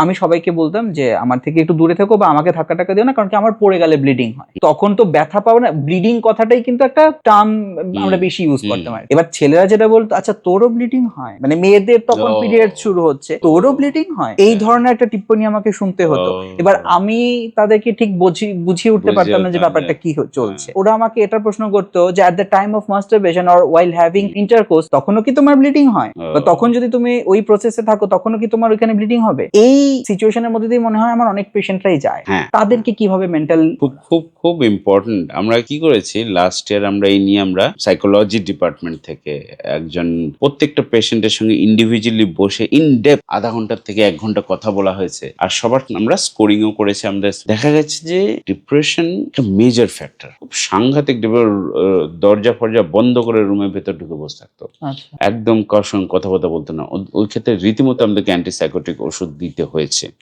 আমি সবাইকে বলতাম যে আমার থেকে একটু দূরে থেকো বা আমাকে ধাক্কা টাক্কা দিও না, কারণ কি আমার পড়ে গেলে ব্লিডিং হয়। তখন তো ব্যথা পাবো না, ব্লিডিং কথাটাই কিন্তু একটা টার্ম আমরা বেশি ইউজ করতাম। আর এবার ছেলেরা যেটা বলতো, আচ্ছা তোরও ব্লিডিং হয়, মানে মেয়েদের তখন পিরিয়ড শুরু হচ্ছে, তোরও ব্লিডিং হয়, এই ধরনের একটা টিপ্পনি আমাকে শুনতে হতো। এবার আমি তাদেরকে ঠিক বুঝিয়ে উঠতে পারতাম না যে ব্যাপারটা কি চলছে। ওরা আমাকে এটা প্রশ্ন করতো যে at the time of masturbation or while having intercourse তখনও কি তোমার ব্লিডিং হয়, বা তখন যদি তুমি ওই প্রসেসে থাকো তখনও কি তোমার ওইখানে ব্লিডিং হবে। এই সিচুয়েশনের মধ্যে দিয়ে মনে হয় আমার অনেক পেশেন্টরাই যায়। তাদেরকে কিভাবে মেন্টাল খুব খুব খুব ইম্পর্টেন্ট। আমরা কি করেছি লাস্ট ইয়ার, আমরা এই নিয়ে আমরা সাইকোলজি ডিপার্টমেন্ট থেকে একজন প্রত্যেকটা পেশেন্টের সঙ্গে ইন্ডিভিজুয়ালি বসে ইন ডেপথ আধা ঘন্টার থেকে 1 ঘন্টা কথা বলা হয়েছে। আর সবার আমরা স্কোরিংও করেছি। আমাদের দেখা গেছে যে ডিপ্রেশন একটা মেজর ফ্যাক্টর, খুব সাংঘাতিক। দরজা ফরজা বন্ধ করে রুমের ভেতর ঢুকে বসে থাকতো, একদম কারোর সঙ্গে কথাবার্তা বলতো না। ওই ক্ষেত্রে রীতিমতো আমাদেরকে অ্যান্টিসাইকোটিক ওষুধ দিতে হয়েছে।